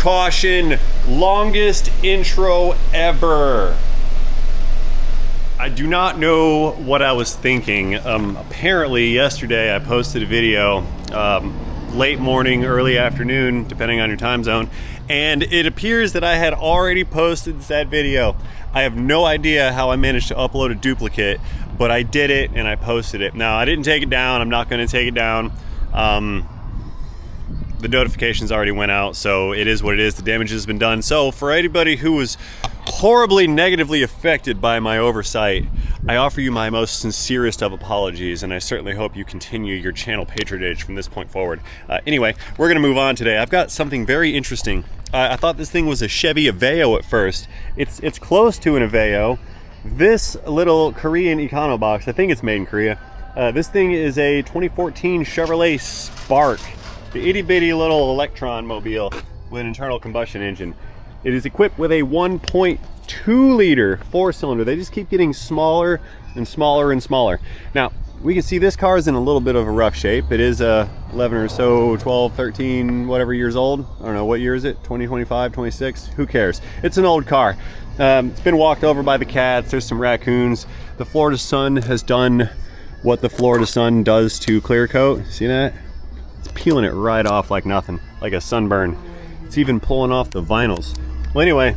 Caution, longest intro ever. I do not know what I was thinking. Apparently yesterday I posted a video, late morning, early afternoon, depending on your time zone, and it appears that I had already posted that video. I have no idea how I managed to upload a duplicate, but I did it and I posted it. Now, I didn't take it down. I'm not going to take it down. The notifications already went out, so it is what it is. The damage has been done. So for anybody who was horribly negatively affected by my oversight, I offer you my most sincerest of apologies, and I certainly hope you continue your channel patronage from this point forward. Anyway, we're gonna move on today. I've got something very interesting. I thought this thing was a Chevy Aveo at first. It's close to an Aveo. This little Korean Econobox, I think it's made in Korea. This thing is a 2014 Chevrolet Spark. The itty bitty little electron mobile with an internal combustion engine. It is equipped with a 1.2 liter 4-cylinder. They just keep getting smaller and smaller and smaller. Now, we can see this car is in a little bit of a rough shape. It is 11 or so, 12, 13, whatever years old. I don't know, what year is it? 2025, 26? Who cares? It's an old car. It's been walked over by the cats. There's some raccoons. The Florida sun has done what the Florida sun does to clear coat. See that? It's peeling it right off like nothing, like a sunburn. It's even pulling off the vinyls. Well, anyway,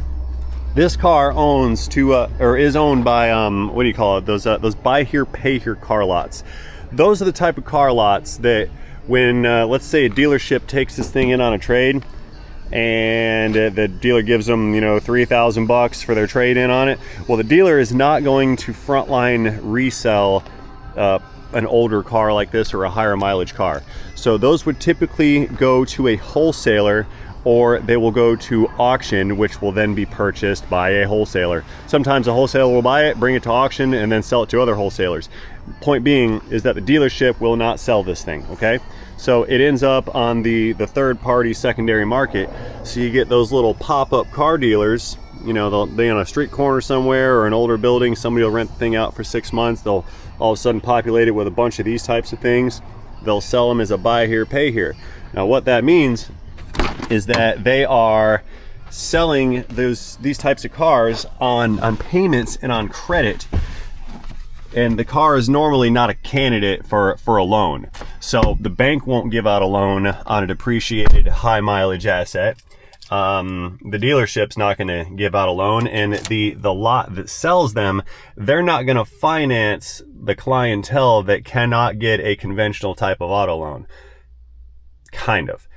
this car is owned by what do you call it? Those buy here, pay here car lots. Those are the type of car lots that when let's say a dealership takes this thing in on a trade, and the dealer gives them, you know, $3,000 for their trade in on it. Well, the dealer is not going to frontline resell an older car like this or a higher mileage car. So those would typically go to a wholesaler, or they will go to auction, which will then be purchased by a wholesaler. Sometimes a wholesaler will buy it, bring it to auction, and then sell it to other wholesalers. Point being is that the dealership will not sell this thing, okay? So it ends up on the third-party secondary market. So you get those little pop-up car dealers, you know, they'll be on a street corner somewhere or an older building. Somebody will rent the thing out for 6 months. They'll all of a sudden populate it with a bunch of these types of things. They'll sell them as a buy here, pay here. Now what that means is that they are selling these types of cars on payments and on credit, and the car is normally not a candidate for a loan. So the bank won't give out a loan on a depreciated high mileage asset. The dealership's not going to give out a loan, and the lot that sells them, they're not going to finance the clientele that cannot get a conventional type of auto loan. Kind of.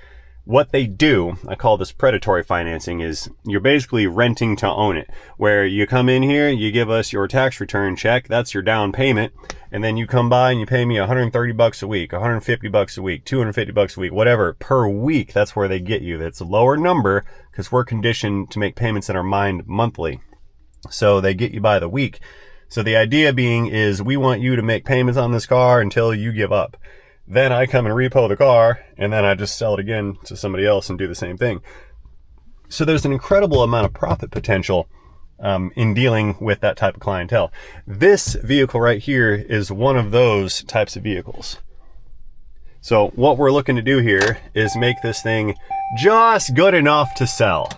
What they do, I call this predatory financing, is you're basically renting to own it, where you come in here, you give us your tax return check, that's your down payment, and then you come by and you pay me $130 a week, $150 a week, $250 a week, whatever, per week. That's where they get you. That's a lower number because we're conditioned to make payments in our mind monthly. So they get you by the week. So the idea being is we want you to make payments on this car until you give up. Then I come and repo the car, and then I just sell it again to somebody else and do the same thing. So there's an incredible amount of profit potential in dealing with that type of clientele. This vehicle right here is one of those types of vehicles. So what we're looking to do here is make this thing just good enough to sell.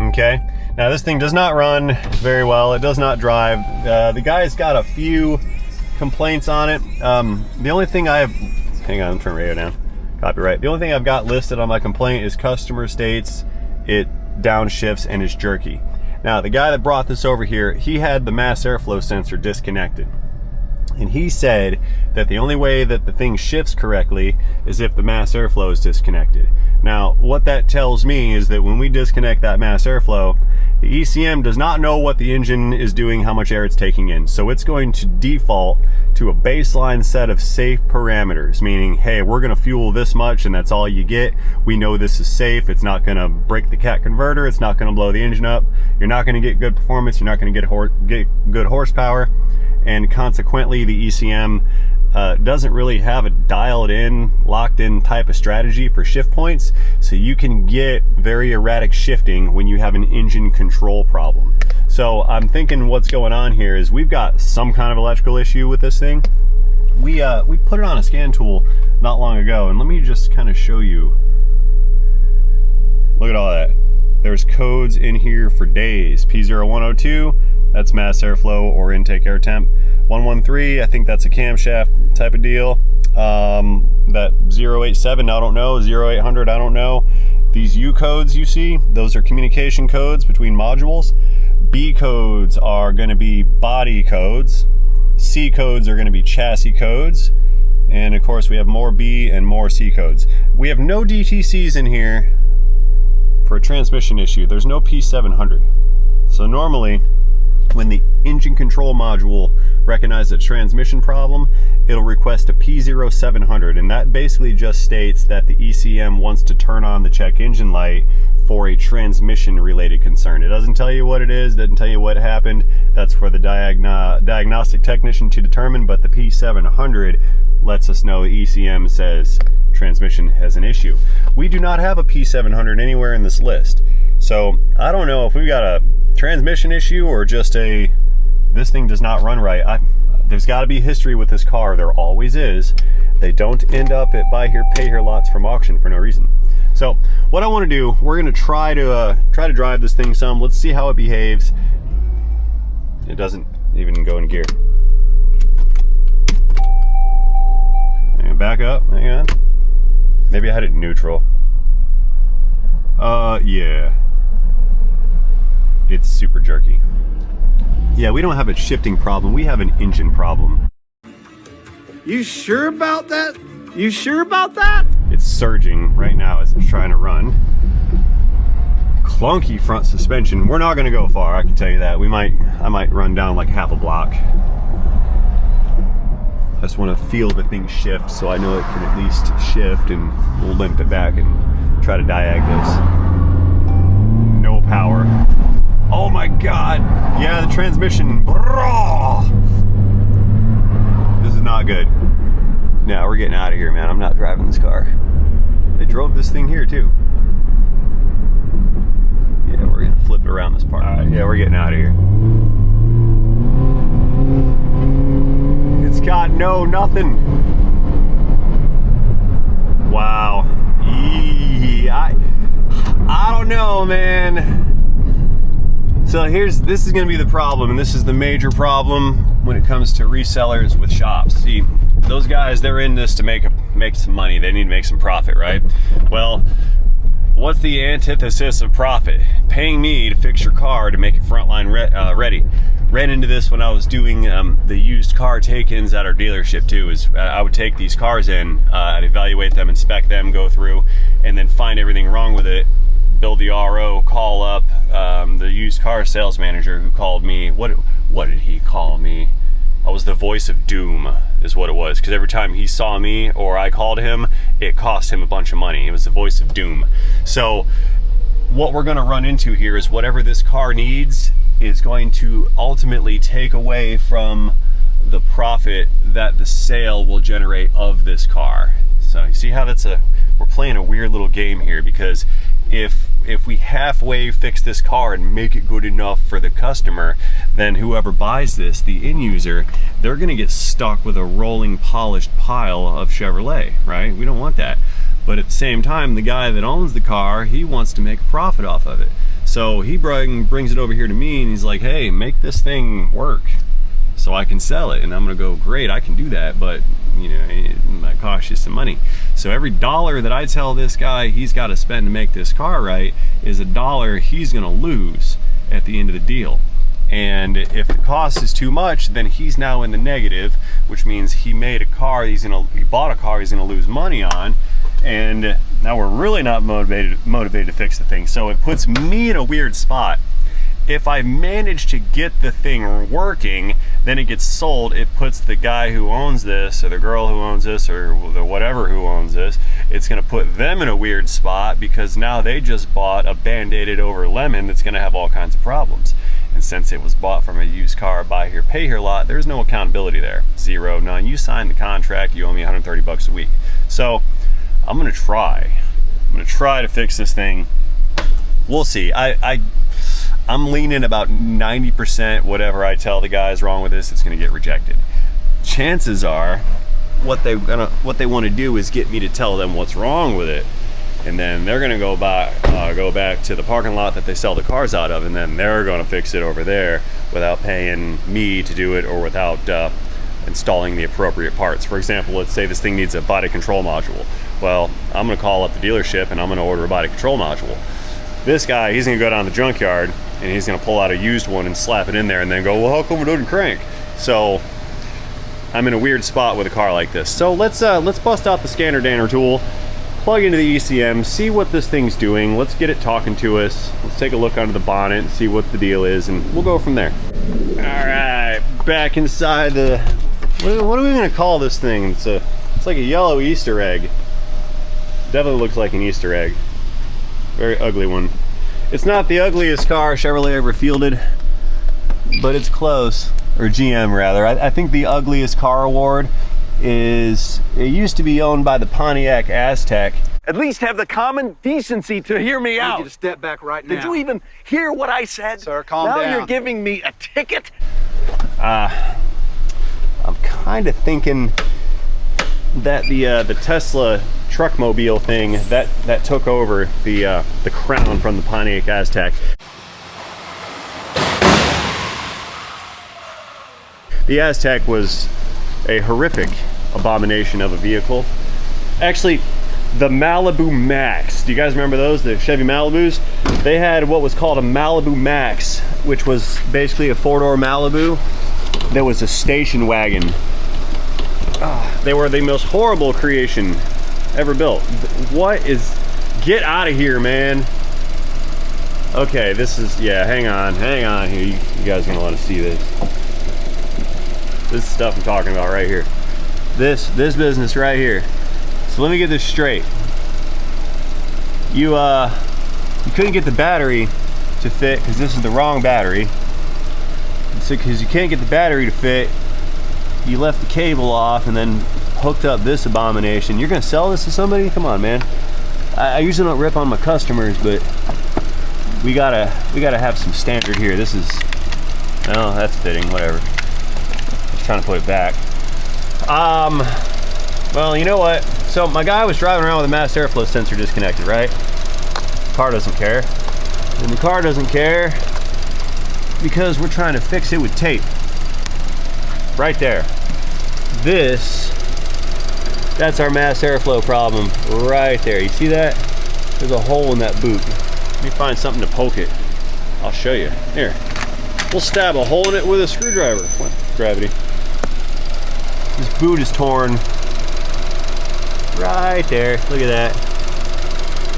Okay, now this thing does not run very well. It does not drive. The guy's got a few complaints on it. The only thing I have, hang on, turn radio down, copyright. The only thing I've got listed on my complaint is customer states it downshifts and is jerky. Now the guy that brought this over here, he had the mass airflow sensor disconnected, and he said that the only way that the thing shifts correctly is if the mass airflow is disconnected. Now what that tells me is that when we disconnect that mass airflow, the ECM does not know what the engine is doing, how much air it's taking in. So it's going to default to a baseline set of safe parameters, meaning, hey, we're gonna fuel this much and that's all you get. We know this is safe. It's not gonna break the cat converter. It's not gonna blow the engine up. You're not gonna get good performance. You're not gonna get good horsepower. And consequently, the ECM doesn't really have a dialed in, locked in type of strategy for shift points. So you can get very erratic shifting when you have an engine control problem. So I'm thinking what's going on here is we've got some kind of electrical issue with this thing. We put it on a scan tool not long ago, and let me just kind of show you Look at all that. There's codes in here for days. P0102, that's mass airflow or intake air temp. 113, I think that's a camshaft type of deal. That 087, I don't know. 0800, I don't know. These U codes you see, those are communication codes between modules. B codes are going to be body codes. C codes are going to be chassis codes. And of course we have more B and more C codes. We have no DTCs in here for a transmission issue. There's no P700. So normally when the engine control module recognizes a transmission problem, it'll request a P0700, and that basically just states that the ECM wants to turn on the check engine light for a transmission related concern. It doesn't tell you what it is, doesn't tell you what happened. That's for the diagnostic technician to determine, but the P700 lets us know ECM says transmission has an issue. We do not have a P700 anywhere in this list. So I don't know if we've got a transmission issue or just this thing does not run right. There's got to be history with this car. There always is. They don't end up at buy here, pay here lots from auction for no reason. So what I want to do, we're going to try to drive this thing some. Let's see how it behaves. It doesn't even go in gear. Hang on, back up. Hang on. Maybe I had it neutral. Yeah. It's super jerky. Yeah, we don't have a shifting problem. We have an engine problem. You sure about that? You sure about that? It's surging right now as it's trying to run. Clunky front suspension. We're not going to go far, I can tell you that. I might run down like half a block. I just want to feel the thing shift so I know it can at least shift, and we'll limp it back and try to diag this. No power. Oh my God. Yeah, the transmission. This is not good. No, we're getting out of here, man. I'm not driving this car. They drove this thing here too. Yeah, we're gonna flip it around this part. Yeah, we're getting out of here. It's got nothing. Wow. I don't know, man. So this is going to be the problem, and this is the major problem when it comes to resellers with shops. See, those guys, they're in this to make some money. They need to make some profit, right? Well, what's the antithesis of profit? Paying me to fix your car to make it frontline ready. Ran into this when I was doing the used car take-ins at our dealership too. I would take these cars in, I'd evaluate them, inspect them, go through, and then find everything wrong with it. Build the RO, call up the used car sales manager who called me. What did he call me? I was the voice of doom is what it was, because every time he saw me or I called him, it cost him a bunch of money. It was the voice of doom. So what we're going to run into here is whatever this car needs is going to ultimately take away from the profit that the sale will generate of this car. So you see how we're playing a weird little game here, because if we halfway fix this car and make it good enough for the customer, then whoever buys this, the end user, they're gonna get stuck with a rolling polished pile of Chevrolet, right? We don't want that. But at the same time, the guy that owns the car, he wants to make a profit off of it. So he brings it over here to me and he's like, hey, make this thing work so I can sell it. And I'm gonna go, great, I can do that, but you know, it might cost you some money. So every dollar that I tell this guy he's got to spend to make this car right is a dollar he's gonna lose at the end of the deal. And if the cost is too much, then he's now in the negative, which means he made a car he bought a car he's gonna lose money on, and now we're really not motivated to fix the thing. So it puts me in a weird spot. If I manage to get the thing working, then it gets sold. It puts the guy who owns this, or the girl who owns this, or the whatever who owns this, it's gonna put them in a weird spot, because now they just bought a band-aided over lemon that's gonna have all kinds of problems. And since it was bought from a used car buy here, pay here lot, there's no accountability there. Zero, none. You signed the contract, you owe me 130 bucks a week. So I'm gonna try to fix this thing. We'll see. I'm leaning about 90% whatever I tell the guys wrong with this, it's gonna get rejected. Chances are what they want to do is get me to tell them what's wrong with it. and then they're gonna go back to the parking lot that they sell the cars out of, and then they're gonna fix it over there without paying me to do it or without installing the appropriate parts. For example, let's say this thing needs a body control module. Well, I'm gonna call up the dealership and I'm gonna order a body control module. This guy, he's gonna go down to the junkyard and he's gonna pull out a used one and slap it in there and then go, well, how come it doesn't crank? So I'm in a weird spot with a car like this. So let's bust out the scanner danner tool, plug into the ECM, see what this thing's doing. Let's get it talking to us. Let's take a look under the bonnet and see what the deal is, and we'll go from there. All right, back inside the, what are we gonna call this thing? It's like a yellow Easter egg. Definitely looks like an Easter egg. Very ugly one. It's not the ugliest car Chevrolet ever fielded, but it's close. Or GM rather. I think the ugliest car award is, it used to be owned by the Pontiac Aztec. At least have the common decency to hear me out. I need you to step back right now. Did you even hear what I said? Sir, calm down. Now you're giving me a ticket? I'm kind of thinking that the Tesla truckmobile thing that took over the crown from the Pontiac Aztec. The Aztec was a horrific abomination of a vehicle. Actually, the Malibu Max. Do you guys remember those? The Chevy Malibus? They had what was called a Malibu Max, which was basically a four-door Malibu that was a station wagon. They were the most horrible creation ever built. What is... Get out of here, man. Okay, this is... Yeah, hang on here. You guys are gonna want to see this. This is stuff I'm talking about right here. This business right here. So let me get this straight. You couldn't get the battery to fit because this is the wrong battery. So because you can't get the battery to fit, you left the cable off and then hooked up this abomination. You're gonna sell this to somebody? Come on, man. I usually don't rip on my customers, but we gotta have some standard here. This is, oh, that's fitting, whatever. Trying to put it back. Well, you know what? So my guy was driving around with a mass airflow sensor disconnected, right? Car doesn't care. And the car doesn't care because we're trying to fix it with tape. Right there. That's our mass airflow problem right there. You see that? There's a hole in that boot. Let me find something to poke it. I'll show you. Here. We'll stab a hole in it with a screwdriver. What? Gravity. This boot is torn right there. Look at that.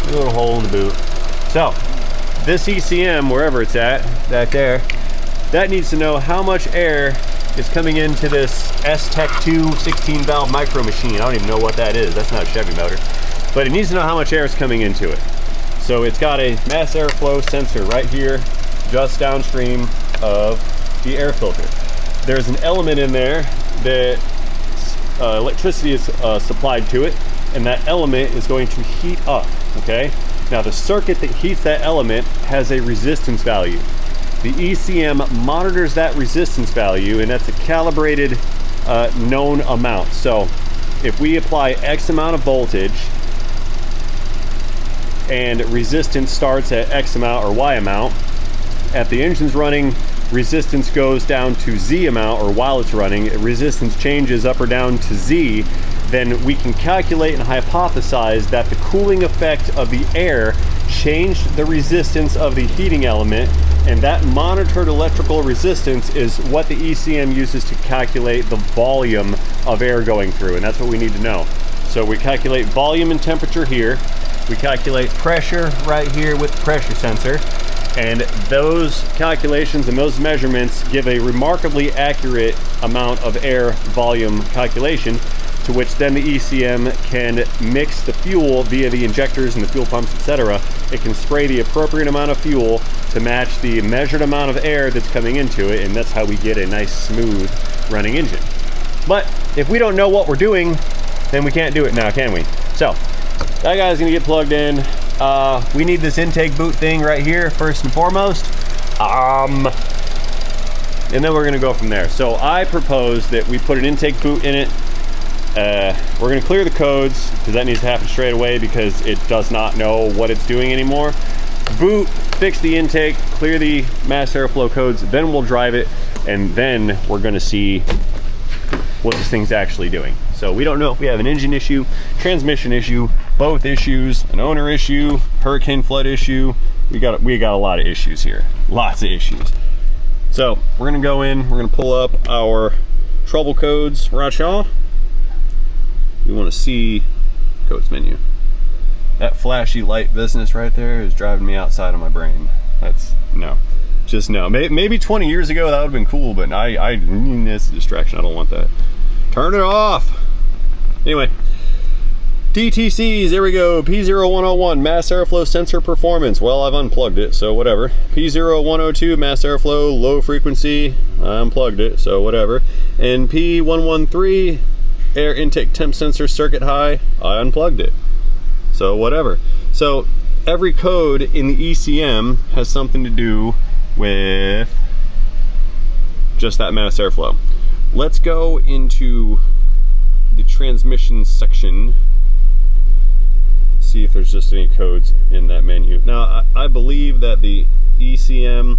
A little hole in the boot. So, this ECM, wherever it's at, that needs to know how much air is coming into this S-Tech 2 16 valve micro machine. I don't even know what that is. That's not a Chevy motor. But it needs to know how much air is coming into it. So it's got a mass airflow sensor right here, just downstream of the air filter. There's an element in there that electricity is supplied to it, and that element is going to heat up, okay? Now the circuit that heats that element has a resistance value. The ECM monitors that resistance value, and that's a calibrated known amount. So if we apply X amount of voltage and resistance starts at X amount or Y amount, at the engine's running, resistance goes down to Z amount, or while it's running, resistance changes up or down to Z, then we can calculate and hypothesize that the cooling effect of the air changed the resistance of the heating element, and that monitored electrical resistance is what the ECM uses to calculate the volume of air going through, and that's what we need to know. So we calculate volume and temperature here, we calculate pressure right here with the pressure sensor, and those calculations and those measurements give a remarkably accurate amount of air volume calculation, to which then the ECM can mix the fuel via the injectors and the fuel pumps, etc. It can spray the appropriate amount of fuel to match the measured amount of air that's coming into it, and that's how we get a nice smooth running engine. But if we don't know what we're doing, then we can't do it now, can we? So that guy's gonna get plugged in. We need this intake boot thing right here first and foremost, and then we're gonna go from there. So I propose that we put an intake boot in it, We're gonna clear the codes because that needs to happen straight away because it does not know what it's doing anymore. Boot, fix the intake, clear the mass airflow codes, then we'll drive it, and then we're gonna see what this thing's actually doing. So we don't know if we have an engine issue, transmission issue, both issues, an owner issue, hurricane flood issue. We got a lot of issues here, lots of issues. So we're gonna go in, we're gonna pull up our trouble codes right here. We wanna see codes menu. That flashy light business right there is driving me outside of my brain. That's, no, just no. Maybe 20 years ago that would've been cool, but it's a distraction, I don't want that. Turn it off. Anyway, DTCs, there we go. P0101, mass airflow sensor performance. Well, I've unplugged it, so whatever. P0102, mass airflow, low frequency. I unplugged it, so whatever. And P113, air intake temp sensor circuit high. I unplugged it, so whatever. So every code in the ECM has something to do with just that mass airflow. Let's go into the transmission section, see if there's just any codes in that menu. Now, I believe that the ECM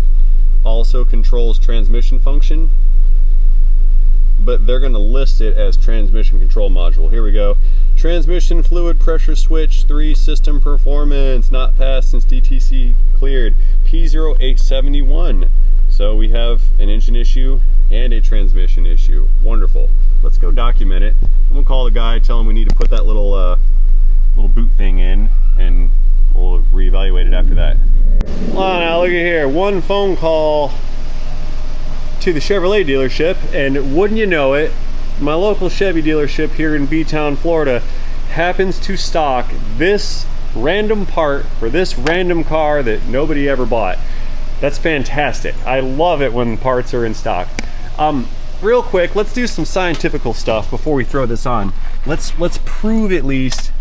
also controls transmission function, but they're going to list it as transmission control module. Here we go. Transmission fluid pressure switch 3 system performance not passed since DTC cleared. P0871. So we have an engine issue and a transmission issue. Wonderful. Let's go document it. I'm gonna call the guy, tell him we need to put that little boot thing in, and we'll reevaluate it after that. Well, now look at here. One phone call to the Chevrolet dealership, and wouldn't you know it, my local Chevy dealership here in B-Town, Florida, happens to stock this random part for this random car that nobody ever bought. That's fantastic. I love it when parts are in stock. Real quick, let's do some scientific stuff before we throw this on. Let's prove, at least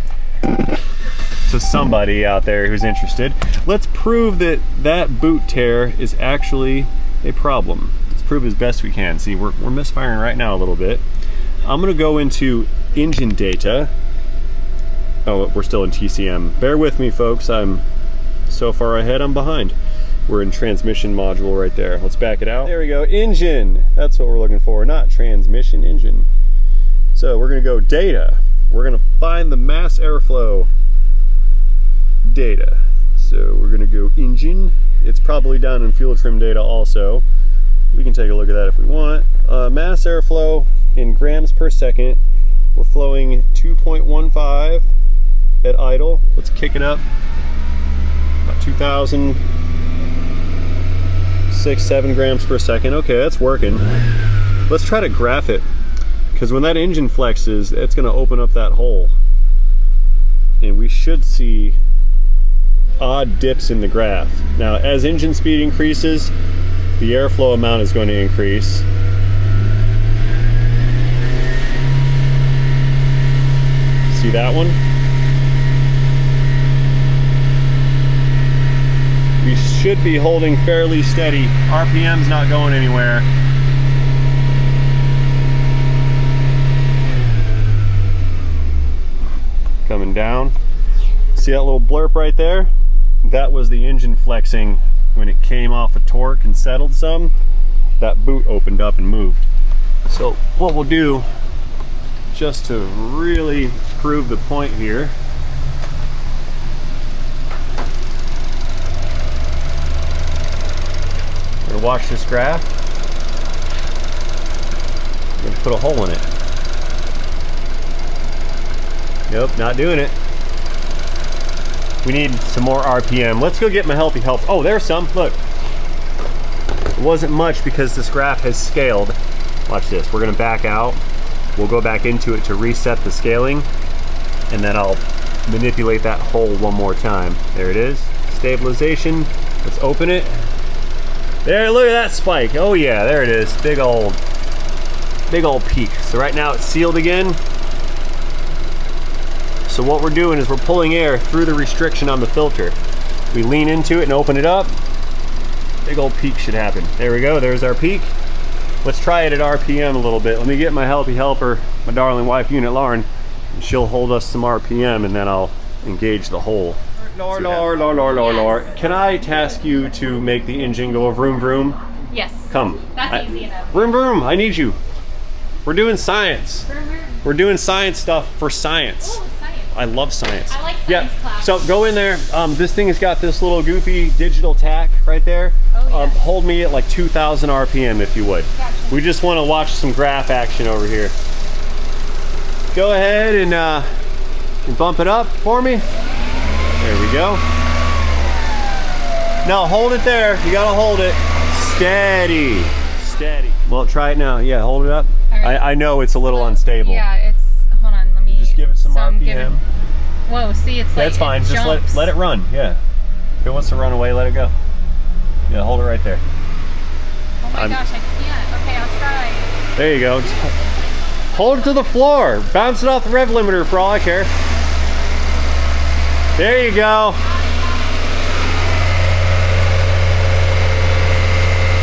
to somebody out there who's interested, let's prove that that boot tear is actually a problem. Let's prove as best we can. See, we're misfiring right now a little bit. I'm gonna go into engine data. Oh, we're still in TCM. Bear with me, folks. I'm so far ahead, I'm behind. We're in transmission module right there. Let's back it out. There we go, engine. That's what we're looking for, not transmission, engine. So we're gonna go data. We're gonna find the mass airflow data. So we're gonna go engine. It's probably down in fuel trim data also. We can take a look at that if we want. Mass airflow in grams per second. We're flowing 2.15 at idle. Let's kick it up. About 2,006-7 grams per second. Okay, that's working. Let's try to graph it, because when that engine flexes, it's going to open up that hole, and we should see odd dips in the graph. Now, as engine speed increases, the airflow amount is going to increase. See that one? We should be holding fairly steady. RPM's not going anywhere. Coming down. See that little blurb right there? That was the engine flexing when it came off of torque and settled some. That boot opened up and moved. So what we'll do, just to really prove the point here, we're gonna watch this graph. We're gonna put a hole in it. Nope, not doing it. We need some more RPM. Let's go get my helpy help. Oh, there's some, look. It wasn't much because this graph has scaled. Watch this, we're gonna back out. We'll go back into it to reset the scaling, and then I'll manipulate that hole one more time. There it is, stabilization. Let's open it. There, look at that spike. Oh yeah, there it is, big old peak. So right now it's sealed again. So what we're doing is we're pulling air through the restriction on the filter. We lean into it and open it up. Big old peak should happen. There we go, there's our peak. Let's try it at RPM a little bit. Let me get my helpy helper my darling wife unit, Lauren, and she'll hold us some RPM, and then I'll engage the hole. Lord. Can I task you to make the engine go vroom vroom? Yes. Come. That's easy enough. Vroom vroom, I need you. We're doing science. Vroom, vroom. We're doing science stuff for science. Oh, science. I love science. I like science class. So go in there. This thing has got this little goofy digital tack right there. Oh, yeah. Hold me at like 2,000 RPM if you would. Gotcha. We just want to watch some graph action over here. Go ahead and bump it up for me. There we go. Now hold it there. You gotta hold it. Steady. Steady. Well, try it now. Yeah, hold it up. Right. I know it's a little unstable. Yeah, it's, hold on, let me. Just give it some I'm RPM. giving- Whoa, see, it's like, That's fine. it Just jumps. let it run. Yeah. If it wants to run away, let it go. Yeah, hold it right there. Oh my gosh, I can't. Okay, I'll try. There you go. Just hold it to the floor. Bounce it off the rev limiter for all I care. There you go.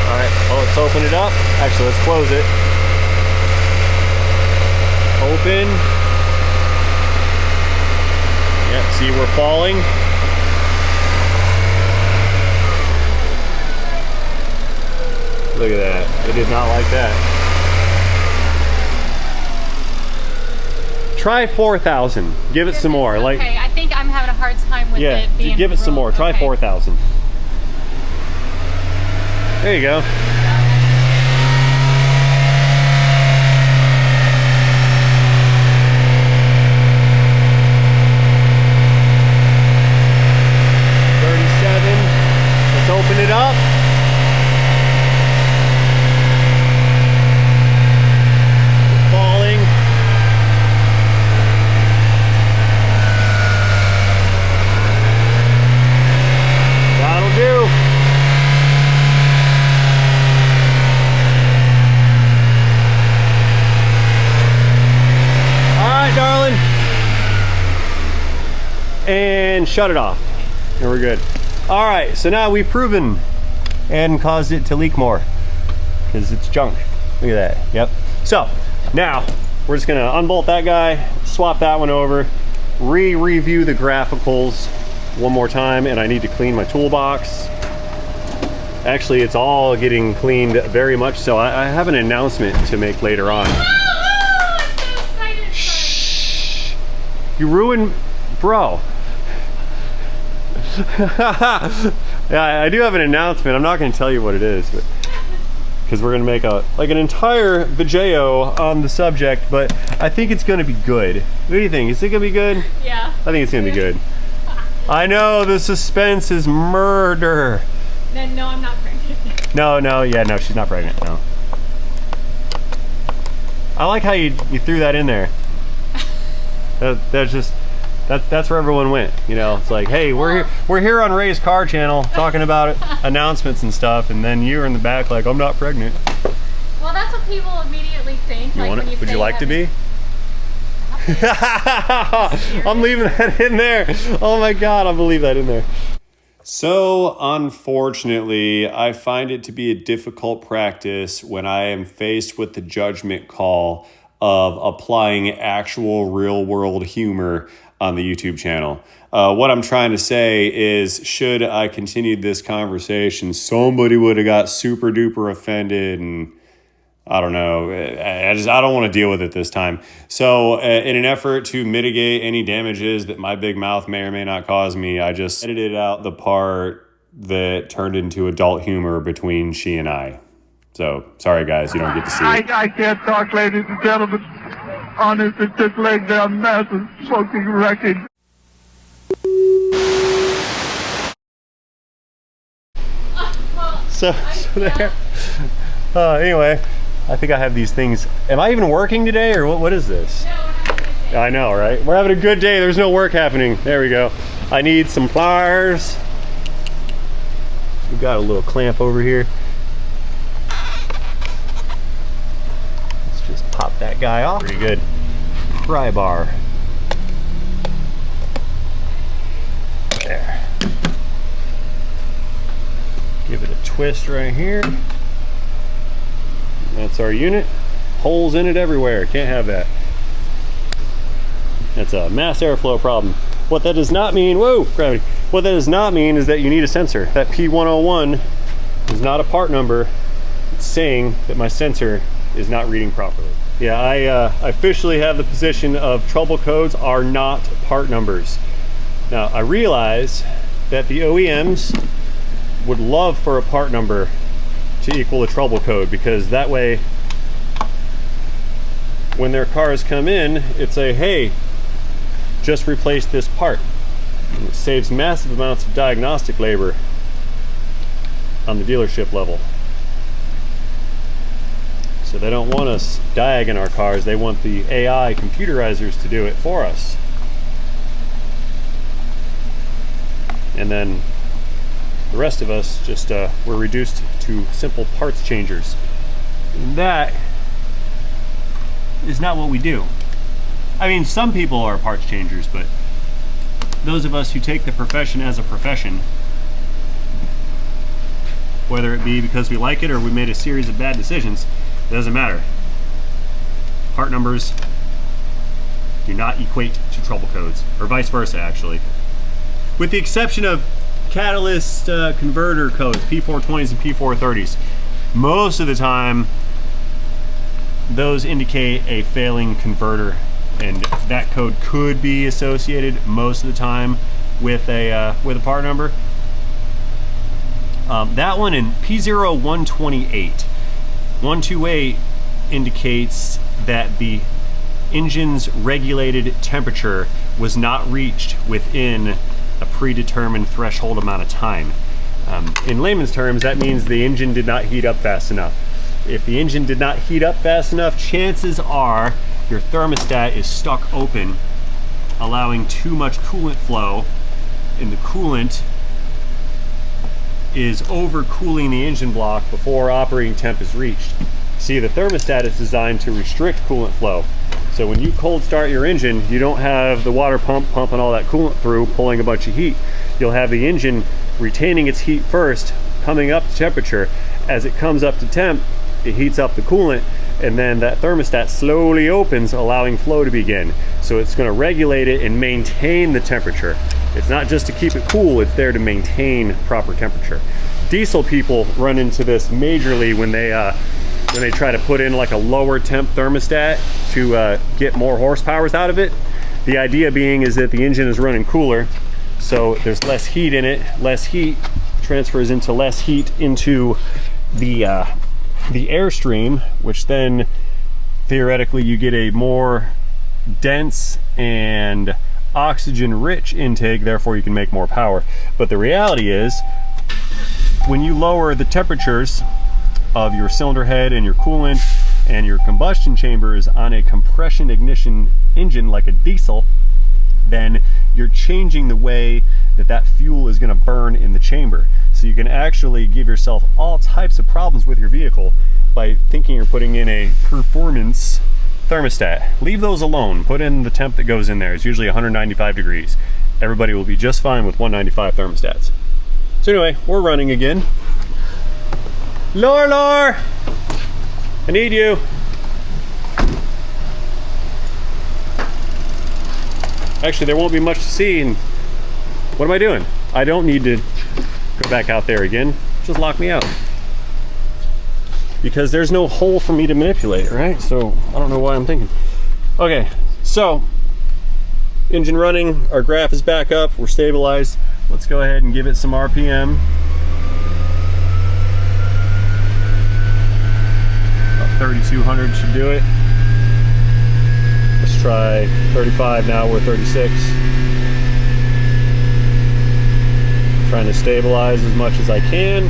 Alright, well, let's open it up. Actually, let's close it. Open. Yep, see, we're falling. Look at that. It did not like that. Try 4,000. Give it some more. Like, Okay, I think I'm having a hard time with yeah, it being give it some more. Try okay. 4,000. There you go. Let's open it up. It's falling. That'll do. All right, darling. And shut it off. And we're good. All right, so now we've proven and caused it to leak more because it's junk. Look at that. Yep. So now we're just gonna unbolt that guy, swap that one over, review the graphicals one more time, and I need to clean my toolbox. Actually, it's all getting cleaned very much so. I have an announcement to make later on. Oh, I'm so excited. Shh. You ruined, bro. Yeah, I do have an announcement. I'm not going to tell you what it is, but because we're going to make an entire video on the subject, but I think it's going to be good. What do you think? Is it going to be good? Yeah. I think it's going to be good. I know the suspense is murder. Then no, I'm not pregnant. No, she's not pregnant. No. I like how you threw that in there. That's where everyone went, you know. It's like, hey, we're here on Ray's Car Channel talking about announcements and stuff, and then you're in the back like, I'm not pregnant. Well, that's what people immediately think. You like, want when it? you Would say you like to be? Serious? I'm leaving that in there. Oh my God, I'm gonna leave that in there. So, unfortunately, I find it to be a difficult practice when I am faced with the judgment call of applying actual real-world humor on the YouTube channel. What I'm trying to say is, should I continue this conversation, somebody would have got super duper offended, and I don't know. I don't want to deal with it this time. So in an effort to mitigate any damages that my big mouth may or may not cause me, I just edited out the part that turned into adult humor between she and I. So sorry guys, you don't get to see it. I can't talk, ladies and gentlemen. Honestly, just laying down massive smoking wreckage. So there. Anyway, I think I have these things. Am I even working today, or what is this? No, we're not having a day. I know, right? We're having a good day. There's no work happening. There we go. I need some pliers. We've got a little clamp over here. Let's just pop that guy off. Pretty good. Pry bar. There. Give it a twist right here. That's our unit. Holes in it everywhere. Can't have that. It's a mass airflow problem. What that does not mean, whoa, gravity. What that does not mean is that you need a sensor. That P101 is not a part number. It's saying that my sensor is not reading properly. Yeah, I officially have the position of trouble codes are not part numbers. Now, I realize that the OEMs would love for a part number to equal a trouble code, because that way, when their cars come in, it's a, hey, just replace this part. And it saves massive amounts of diagnostic labor on the dealership level. So they don't want us diagging our cars, they want the AI computerizers to do it for us. And then the rest of us just, we're reduced to simple parts changers. And that is not what we do. I mean, some people are parts changers, but those of us who take the profession as a profession, whether it be because we like it or we made a series of bad decisions, it doesn't matter. Part numbers do not equate to trouble codes, or vice versa, actually. With the exception of catalyst converter codes, P420s and P430s. Most of the time, those indicate a failing converter, and that code could be associated most of the time with a part number. That one in P0128. 128 indicates that the engine's regulated temperature was not reached within a predetermined threshold amount of time. In layman's terms, that means the engine did not heat up fast enough. If the engine did not heat up fast enough, chances are your thermostat is stuck open, allowing too much coolant flow, and the coolant is overcooling the engine block before operating temp is reached. See, the thermostat is designed to restrict coolant flow. So when you cold start your engine, you don't have the water pump pumping all that coolant through, pulling a bunch of heat. You'll have the engine retaining its heat first, coming up to temperature. As it comes up to temp, it heats up the coolant, and then that thermostat slowly opens, allowing flow to begin. So it's going to regulate it and maintain the temperature. It's not just to keep it cool, it's there to maintain proper temperature. Diesel people run into this majorly when they try to put in like a lower temp thermostat to get more horsepowers out of it. The idea being is that the engine is running cooler, so there's less heat in it. Less heat transfers into less heat into the airstream, which then theoretically you get a more dense and oxygen-rich intake, therefore you can make more power. But the reality is, when you lower the temperatures of your cylinder head and your coolant and your combustion chambers on a compression ignition engine like a diesel, then you're changing the way that fuel is going to burn in the chamber. So you can actually give yourself all types of problems with your vehicle by thinking you're putting in a performance thermostat. Leave those alone. Put in the temp that goes in there. It's usually 195 degrees. Everybody will be just fine with 195 thermostats. So anyway, we're running again. Lore, I need you. Actually, there won't be much to see, and what am I doing? I don't need to go back out there again. Just lock me out. Because there's no hole for me to manipulate, right? So I don't know why I'm thinking. Okay, so engine running, our graph is back up, we're stabilized. Let's go ahead and give it some RPM. About 3,200 should do it. Let's try 35 now, we're 36. Trying to stabilize as much as I can.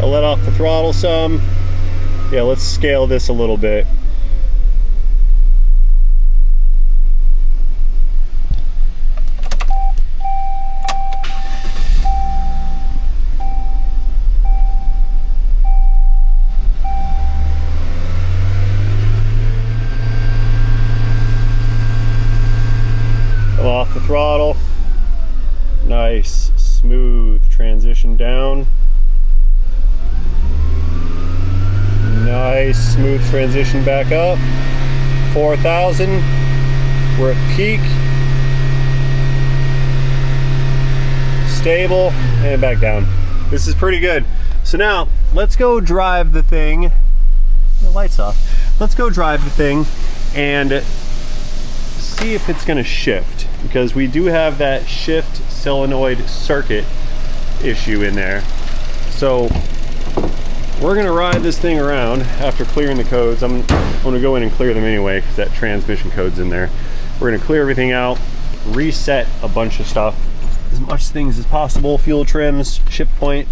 I'll let off the throttle some. Yeah, let's scale this a little bit. Come off the throttle. Nice, smooth transition down. Smooth transition back up. 4,000. We're at peak. Stable, and back down. This is pretty good. So now, let's go drive the thing. The light's off. Let's go drive the thing and see if it's gonna shift, because we do have that shift solenoid circuit issue in there. So we're gonna ride this thing around after clearing the codes. I'm gonna go in and clear them anyway because that transmission code's in there. We're gonna clear everything out, reset a bunch of stuff, as much things as possible, fuel trims, shift point,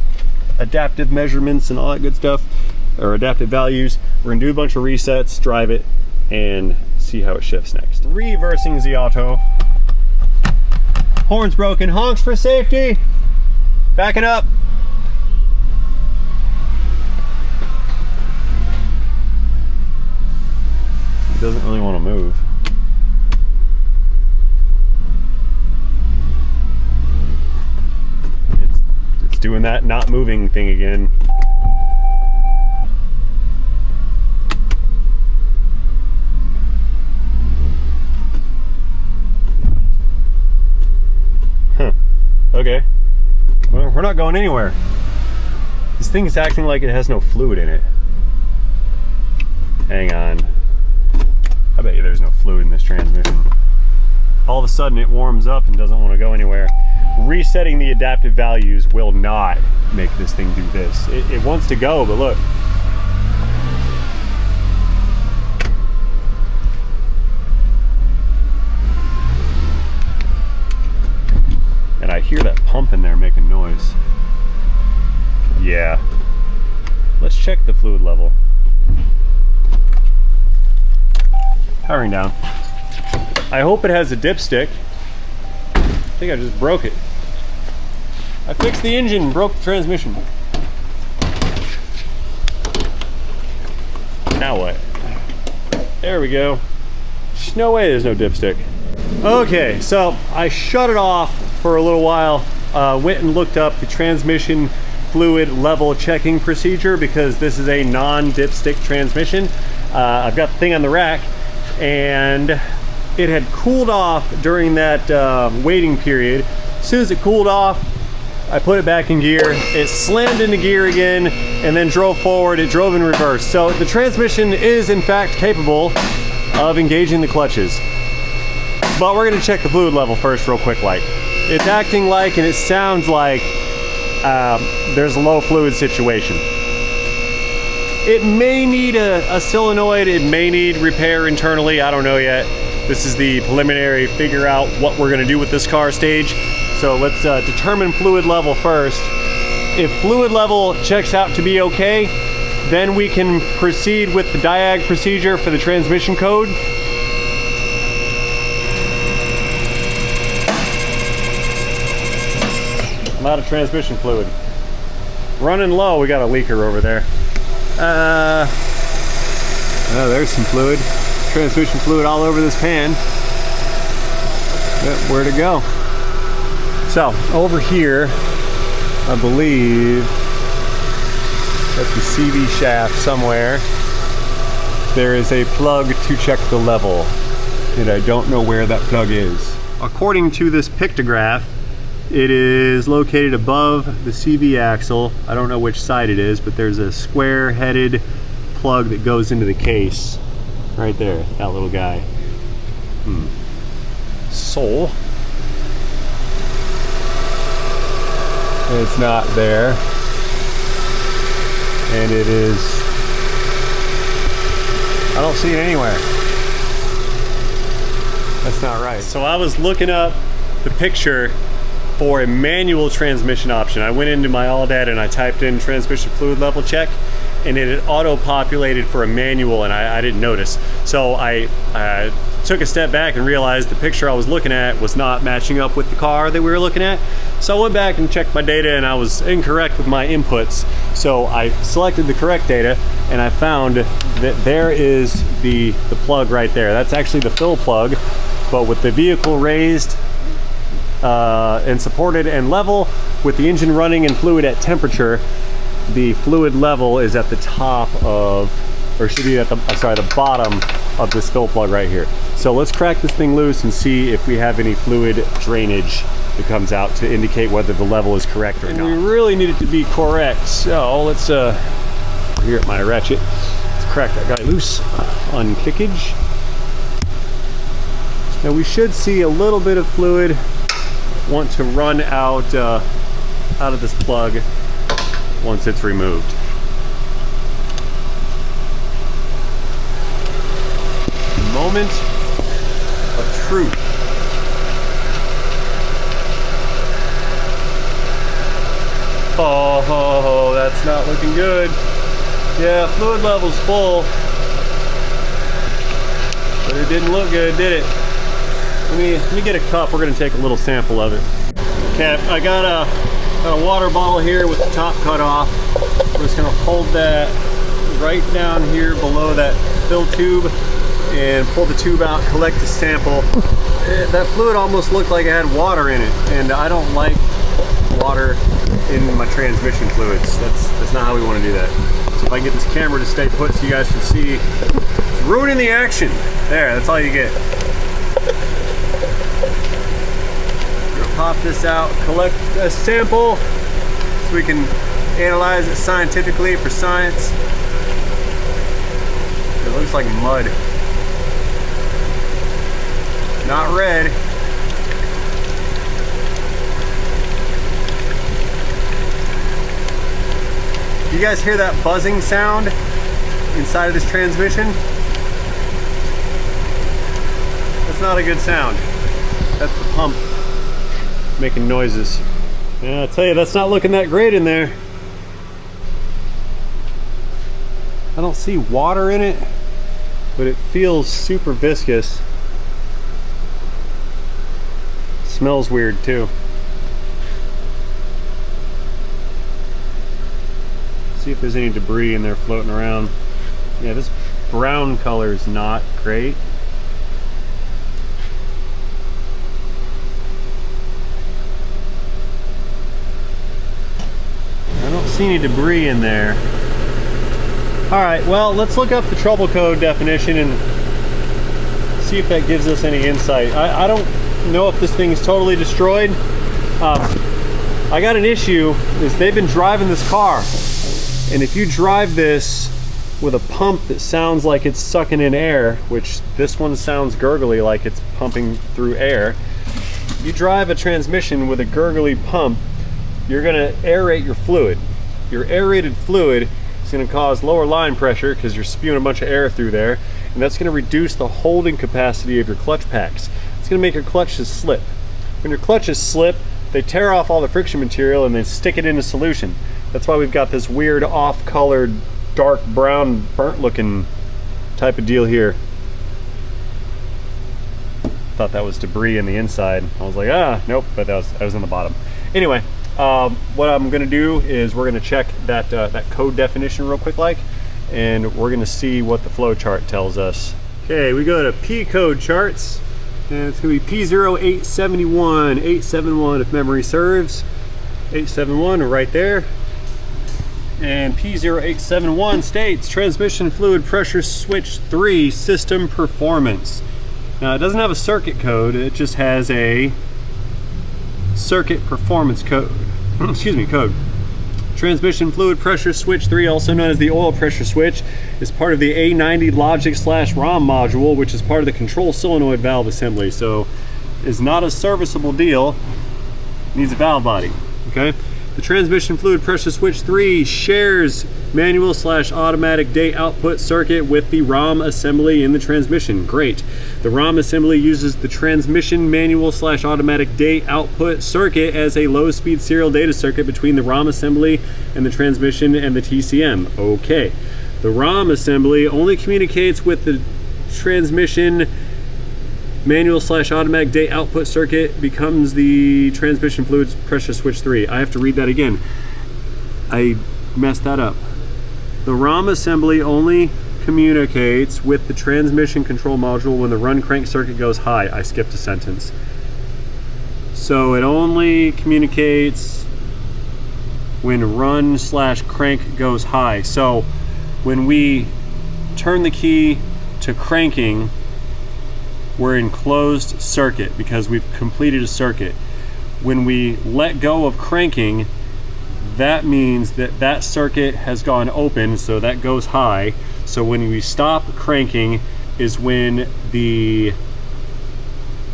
adaptive measurements and all that good stuff, or adaptive values. We're gonna do a bunch of resets, drive it, and see how it shifts next. Reversing the auto. Horn's broken, honks for safety. Backing up. It doesn't really want to move. It's doing that not moving thing again. Huh. Okay. Well, we're not going anywhere. This thing is acting like it has no fluid in it. Hang on. I bet you there's no fluid in this transmission. All of a sudden it warms up and doesn't want to go anywhere. Resetting the adaptive values will not make this thing do this. It wants to go, but look. And I hear that pump in there making noise. Yeah. Let's check the fluid level. Powering down. I hope it has a dipstick. I think I just broke it. I fixed the engine, broke the transmission. Now what? There we go. There's no way there's no dipstick. Okay, so I shut it off for a little while. Went and looked up the transmission fluid level checking procedure because this is a non-dipstick transmission. I've got the thing on the rack, and it had cooled off during that waiting period. As soon as it cooled off, I put it back in gear. It slammed into gear again and then drove forward. It drove in reverse. So the transmission is in fact capable of engaging the clutches. But we're gonna check the fluid level first real quick. Like, it's acting like, and it sounds like there's a low fluid situation. It may need a solenoid, it may need repair internally, I don't know yet. This is the preliminary figure out what we're gonna do with this car stage. So let's determine fluid level first. If fluid level checks out to be okay, then we can proceed with the diag procedure for the transmission code. I'm out of transmission fluid. Running low, we got a leaker over there. Oh, there's some fluid. Transmission fluid all over this pan. Yep, where to go? So, over here, I believe, at the CV shaft somewhere, there is a plug to check the level, and I don't know where that plug is. According to this pictograph, it is located above the CV axle. I don't know which side it is, but there's a square-headed plug that goes into the case. Right there, that little guy. So, it's not there. And it is, I don't see it anywhere. That's not right. So I was looking up the picture for a manual transmission option. I went into my AllData and I typed in transmission fluid level check, and it had auto-populated for a manual, and I didn't notice. So I took a step back and realized the picture I was looking at was not matching up with the car that we were looking at. So I went back and checked my data, and I was incorrect with my inputs. So I selected the correct data, and I found that there is the plug right there. That's actually the fill plug, but with the vehicle raised and supported and level, with the engine running and fluid at temperature, the fluid level is at the top of or should be at the, sorry, the bottom of this fill plug right here. So let's crack this thing loose and see if we have any fluid drainage that comes out to indicate whether the level is correct or not. We really need it to be correct. So let's, here at my ratchet, let's crack that guy loose on kickage. Now we should see a little bit of fluid want to run out of this plug once it's removed. Moment of truth. Oh, that's not looking good. Yeah, fluid level's full, but it didn't look good, did it? Let me get a cup. We're gonna take a little sample of it. Okay, I got a water bottle here with the top cut off. We're just gonna hold that right down here below that fill tube and pull the tube out, collect the sample. That fluid almost looked like it had water in it, and I don't like water in my transmission fluids. That's not how we want to do that. So if I can get this camera to stay put so you guys can see, it's ruining the action. There, that's all you get. Pop this out, collect a sample so we can analyze it scientifically for science. It looks like mud. It's not red. You guys hear that buzzing sound inside of this transmission? That's not a good sound. That's the pump making noises. Yeah, I'll tell you, that's not looking that great in there. I don't see water in it, but it feels super viscous. Smells weird too. See if there's any debris in there floating around. Yeah, this brown color is not great. Any debris in there. All right, well, let's look up the trouble code definition and see if that gives us any insight. I don't know if this thing is totally destroyed. I got an issue is they've been driving this car, and if you drive this with a pump that sounds like it's sucking in air, which this one sounds gurgly like it's pumping through air, you drive a transmission with a gurgly pump, you're gonna aerate your fluid. Your aerated fluid is going to cause lower line pressure because you're spewing a bunch of air through there, and that's going to reduce the holding capacity of your clutch packs. It's going to make your clutches slip. When your clutches slip, they tear off all the friction material and they stick it into solution. That's why we've got this weird off-colored, dark brown, burnt-looking type of deal here. Thought that was debris in the inside. I was like, nope, but that was in the bottom. Anyway. What I'm going to do is we're going to check that code definition real quick, and we're going to see what the flow chart tells us. Okay, we go to P code charts, and it's going to be P0871, 871 if memory serves. 871 right there. And P0871 states transmission fluid pressure switch 3 system performance. Now it doesn't have a circuit code, it just has a circuit performance code. Excuse me, code. Transmission fluid pressure switch 3, also known as the oil pressure switch, is part of the A90 logic/ROM module, which is part of the control solenoid valve assembly. So is not a serviceable deal, needs a valve body, okay? The transmission fluid pressure switch 3 shares manual/automatic day output circuit with the ROM assembly in the transmission. Great. The ROM assembly uses the transmission manual/automatic day output circuit as a low-speed serial data circuit between the ROM assembly and the transmission and the TCM. Okay. The ROM assembly only communicates with the transmission manual/automatic day output circuit becomes the transmission fluid pressure switch 3. I have to read that again. I messed that up. The ROM assembly only communicates with the transmission control module when the run crank circuit goes high. I skipped a sentence. So it only communicates when run/crank goes high. So when we turn the key to cranking, we're in closed circuit because we've completed a circuit. When we let go of cranking, that means that that circuit has gone open, so that goes high. So when we stop cranking is when the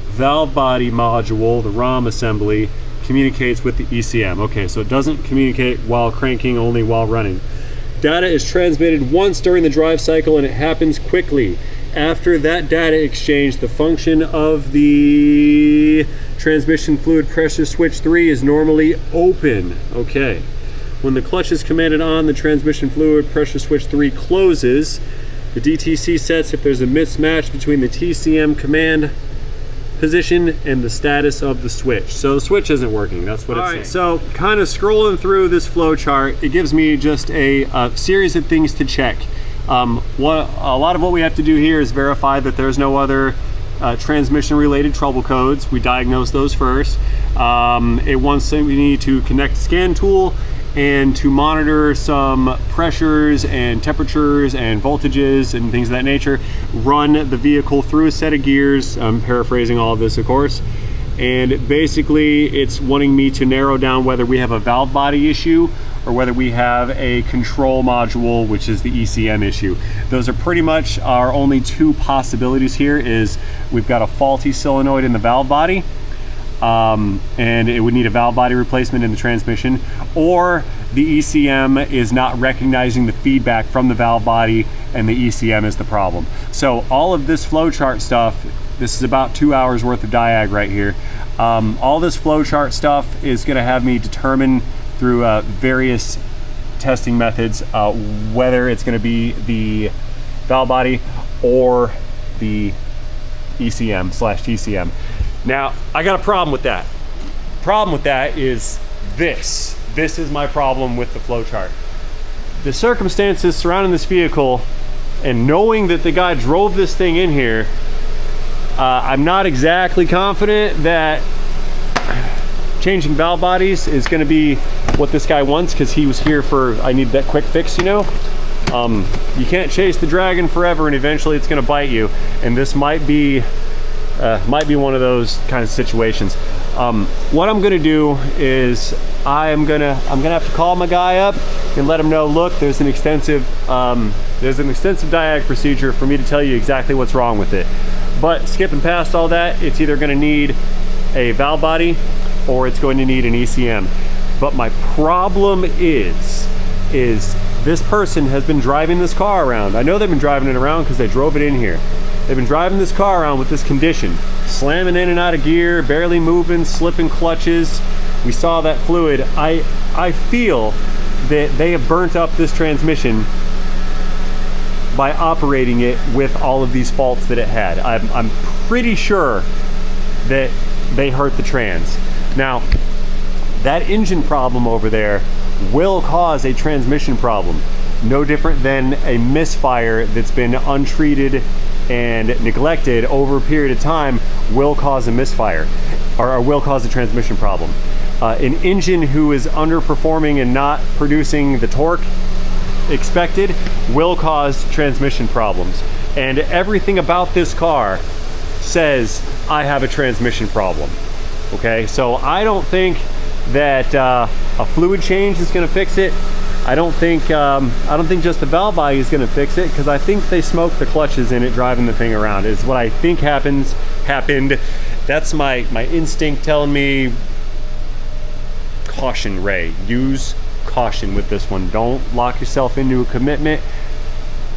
valve body module, the ROM assembly, communicates with the ECM. Okay, so it doesn't communicate while cranking, only while running. Data is transmitted once during the drive cycle and it happens quickly. After that data exchange, the function of the transmission fluid pressure switch 3 is normally open. Okay. When the clutch is commanded on, the transmission fluid pressure switch 3 closes. The DTC sets if there's a mismatch between the TCM command position and the status of the switch. So the switch isn't working, that's what it's saying. So kind of scrolling through this flow chart, it gives me just a series of things to check. A lot of what we have to do here is verify that there's no other transmission related trouble codes. We diagnose those first. It wants we need to connect the scan tool and to monitor some pressures and temperatures and voltages and things of that nature. Run the vehicle through a set of gears. I'm paraphrasing all of this, of course. And basically it's wanting me to narrow down whether we have a valve body issue or whether we have a control module, which is the ECM issue. Those are pretty much our only two possibilities here. Is we've got a faulty solenoid in the valve body, and it would need a valve body replacement in the transmission, or the ECM is not recognizing the feedback from the valve body and the ECM is the problem. So all of this flowchart stuff, this is about 2 hours worth of diag right here. All this flowchart stuff is gonna have me determine through various testing methods whether it's gonna be the valve body or the ECM/TCM. Now, I got a problem with that. Problem with that is this. This is my problem with the flowchart. The circumstances surrounding this vehicle and knowing that the guy drove this thing in here, I'm not exactly confident that changing valve bodies is gonna be what this guy wants, because he was here for, I need that quick fix, you know? You can't chase the dragon forever and eventually it's gonna bite you. And this might be one of those kind of situations. What I'm gonna do is I'm gonna have to call my guy up and let him know, look, there's an extensive diag procedure for me to tell you exactly what's wrong with it. But skipping past all that, it's either gonna need a valve body or it's going to need an ECM. But my problem is this person has been driving this car around. I know they've been driving it around because they drove it in here. They've been driving this car around with this condition, slamming in and out of gear, barely moving, slipping clutches. We saw that fluid. I feel that they have burnt up this transmission by operating it with all of these faults that it had. I'm pretty sure that they hurt the trans. Now, that engine problem over there will cause a transmission problem. No different than a misfire that's been untreated and neglected over a period of time will cause a misfire, or will cause a transmission problem. An engine who is underperforming and not producing the torque expected will cause transmission problems. And everything about this car says I have a transmission problem. Okay, so I don't think that a fluid change is going to fix it. I don't think just the valve body is going to fix it, because I think they smoked the clutches in it driving the thing around. Is what I think happened. That's my instinct telling me, caution, Ray. Use caution with this one. Don't lock yourself into a commitment,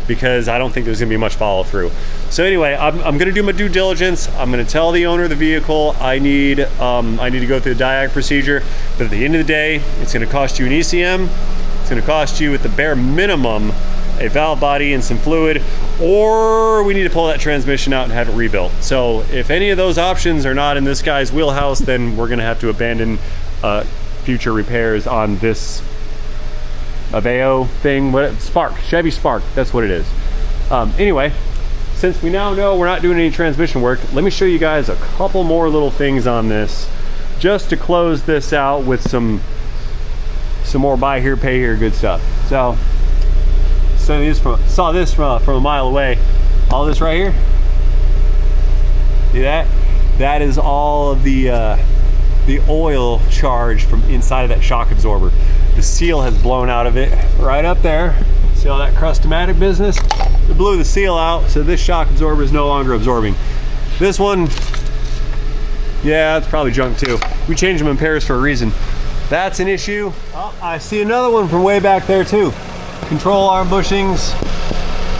because I don't think there's gonna be much follow through. So anyway, I'm gonna do my due diligence. I'm gonna tell the owner of the vehicle I need to go through the diag procedure, but at the end of the day, it's gonna cost you an ECM. It's gonna cost you at the bare minimum a valve body and some fluid, or we need to pull that transmission out and have it rebuilt. So if any of those options are not in this guy's wheelhouse, then we're gonna have to abandon future repairs on this Aveo thing, Chevy Spark, that's what it is. Anyway, since we now know we're not doing any transmission work, let me show you guys a couple more little things on this, just to close this out with some more buy here, pay here good stuff. So saw this from a mile away. All this right here, see that? That is all of the oil charge from inside of that shock absorber. The seal has blown out of it right up there. See all that Crustomatic business? It blew the seal out, so this shock absorber is no longer absorbing. This one, yeah, it's probably junk too. We changed them in pairs for a reason. That's an issue. Oh, I see another one from way back there too. Control arm bushings.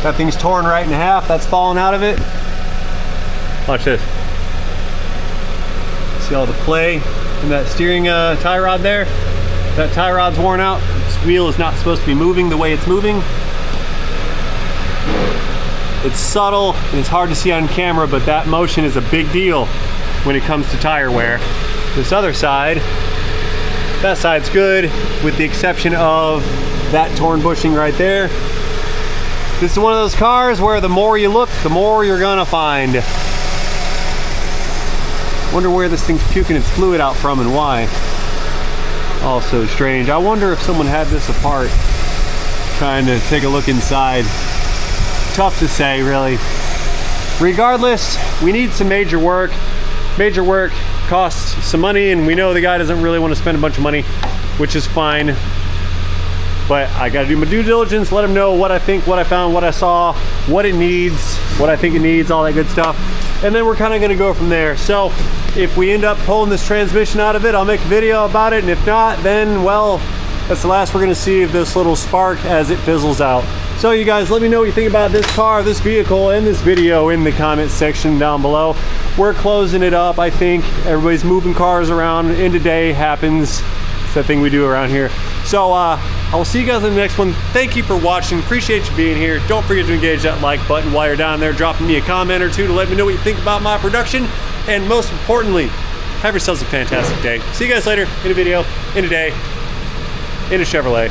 That thing's torn right in half. That's falling out of it. Watch this. See all the play in that steering tie rod there? That tie rod's worn out. This wheel is not supposed to be moving the way it's moving. It's subtle and it's hard to see on camera, but that motion is a big deal when it comes to tire wear. This other side, that side's good with the exception of that torn bushing right there. This is one of those cars where the more you look, the more you're gonna find. Wonder where this thing's puking its fluid out from and why. Also strange. I wonder if someone had this apart, trying to take a look inside. Tough to say, really. Regardless, we need some major work. Major work costs some money, and we know the guy doesn't really want to spend a bunch of money, which is fine. But I gotta do my due diligence, let him know what I think, what I found, what I saw, what it needs, what I think it needs, all that good stuff. And then we're kind of gonna go from there. So if we end up pulling this transmission out of it, I'll make a video about it. And if not, then, well, that's the last we're gonna see of this little spark as it fizzles out. So you guys, let me know what you think about this car, this vehicle, and this video in the comment section down below. We're closing it up, I think. Everybody's moving cars around. End of day happens. It's that thing we do around here. So I will see you guys in the next one. Thank you for watching. Appreciate you being here. Don't forget to engage that like button while you're down there, dropping me a comment or two to let me know what you think about my production. And most importantly, have yourselves a fantastic day. See you guys later in a video, in a day, in a Chevrolet.